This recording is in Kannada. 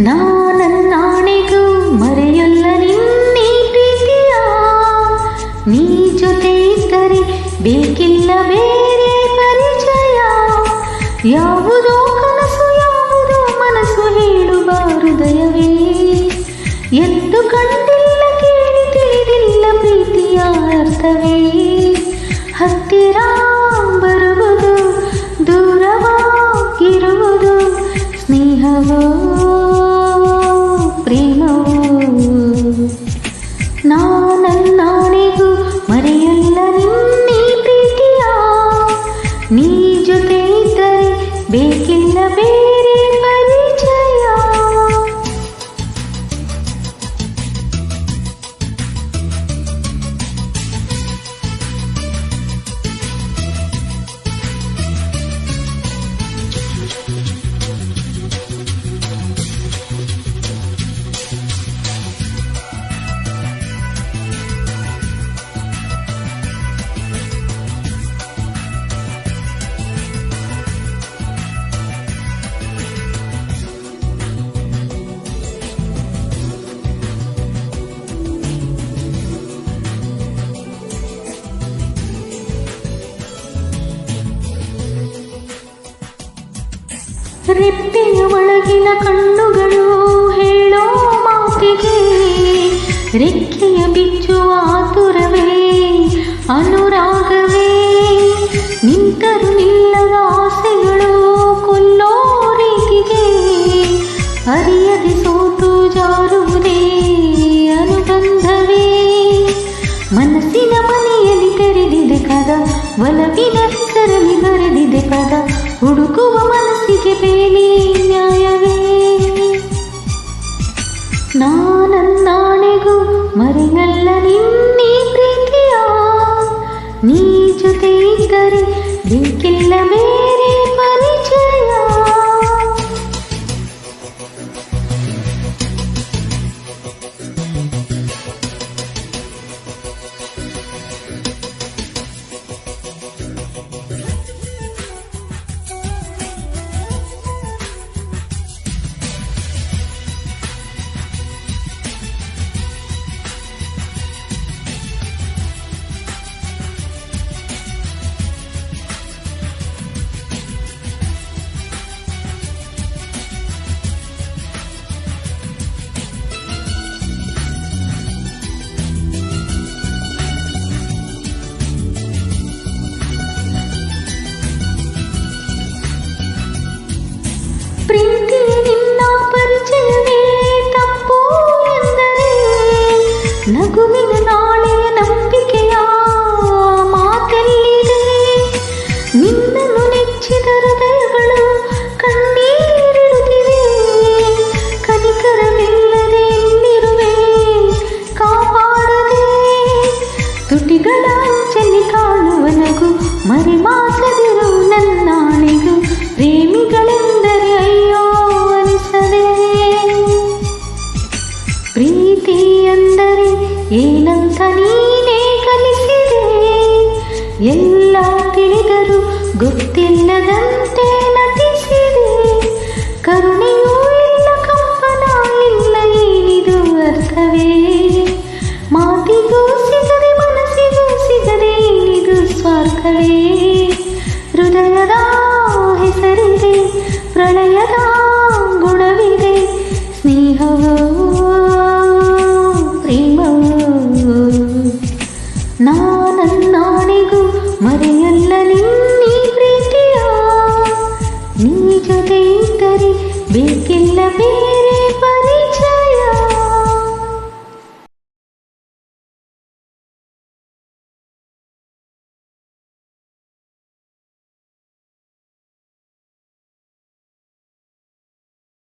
ನಾನನ್ನಾಣೆಗೂ ಮರೆಯಲ್ಲ ನಿನ್ನೆ ಪ್ರೀತಿಯ. ನೀ ಜೊತೆ ಇದ್ದರೆ ಬೇಕಿಲ್ಲ ಬೇರೆ ಪರಿಚಯ. ಯಾವುದೋ ಕನಸು ಯಾವುದೋ ಮನಸ್ಸು ಹೇಳುವ ಹೃದಯವೇ. ಎಂದು ಕಂಡಿಲ್ಲ ಕೇಳಿ ತಿಳಿದಿಲ್ಲ ಪ್ರೀತಿಯ ಅರ್ಥವೇ. ಹತ್ತಿರ ಬರುವುದು ದೂರವಾಗಿರುವುದು ಸ್ನೇಹವೋ ಪ್ರೇಮವೋ. ನಾನನ್ನಾಣೆಗೂ ಮರೆಯಲ್ಲ ನಿನ್ನೆ ಪ್ರೀತಿಯ. ನೀ ಜೊತೆ ಇದ್ದರೆ ಬೇಕಿಲ್ಲ ಬೇರೆ ಪರಿಚಯ. ರೆಪ್ಪೆಯ ಒಳಗಿನ ಕಣ್ಣುಗಳು ಹೇಳೋ ಮಾತಿಗೆ ರೆಕ್ಕೆಯ ಬಿಚ್ಚುವ ಆತುರವೇ ಅನುರಾಗವೇ. ನಿಂತರು ನಿಲ್ಲದ ಆಸೆಗಳು ಕೊಲ್ಲೋ ರೀತಿಗೆ ಅರಿಯದೆ ಸೋತು ಜಾರುವುದೇ ಅನುಬಂಧವೇ. ಮನಸ್ಸಿನ ಮನೆಯಲ್ಲಿ ತೆರೆದಿದೆ ಕದ, ಒಲವಿನ ಹೆಸರಲ್ಲಿ ಬರೆದಿದೆ ಪದ. ಹುಡುಕುವ ಮನಸ್ಸಿಗೆ ಬೇಲಿ ನ್ಯಾಯವೇ. ನಾನನ್ನಾಣೆಗೂ ಮರೆಯಲ್ಲ ನಿನ್ನೆ ಪ್ರೀತಿಯ. ನೀ ಜೊತೆ ಇದ್ದರೆ ಬೇಕಿಲ್ಲ ಬೇರೆ ಪರಿಚಯ. ಪ್ರೀತಿ ನಿನ್ನ ಪರಿಚಯವೇ ತಪ್ಪು ಎಂದರೆ ನಗುವಿನ ನಾಳೆಯ ನಂಬಿಕೆಯ ಮಾತೆಲ್ಲಿದೆ. ನಿನ್ನನ್ನು ನೆಚ್ಚಿದ ಹೃದಯಗಳು ಕಣ್ಣೀರಿಡುತ್ತಿವೆ. ಕನಿಕರವಿಲ್ಲದೆ ಎಲ್ಲಿರುವೆ ಕಾಪಾಡದೆ. ತುಟಿಗಳ ಅಂಚಲ್ಲಿ ಕಾಣುವ ನಗು ಮರೆಮಾಚದಿರು ನನ್ನಾಣೆಗೂ. ಪ್ರೇಮಿಗಳೆಂದರೆ ಅಯ್ಯೋ ಅನಿಸದೆ. ಪ್ರೀತಿ ಎಂದರೆ ಏನಂತ ನೀನೇ ಕಲಿಸಿದೆ. ಎಲ್ಲ ತಿಳಿದರೂ ಗೊತ್ತಿಲ್ಲದಂತೆ ನಟಿಸಿದೆ. ಕರುಣೆಯೂ ಇಲ್ಲ ಕಂಪನ ಇಲ್ಲ ಏನಿದು ಅರ್ಥವೇ. ಮಾತಿಗೂ ಸಿಗದೆ ಮನಸ್ಸಿಗೂ ಸಿಗದೆ ಏನಿದು ಸ್ವಾರ್ಥವೇ. ಹೃದಯದ ಹೆಸರಿದೆ ಪ್ರಳಯದ ಗುಣವಿದೆ. ಸ್ನೇಹವೋ ಪ್ರೇಮವೋ. ನಾನನ್ನಾಣೆಗೂ ಮರೆಯಲ್ಲ ನಿನ್ನೆ ಪ್ರೀತಿಯ. ನೀ ಜೊತೆ ಇದ್ದರೆ ಬೇಕಿಲ್ಲ ಬೇರೆ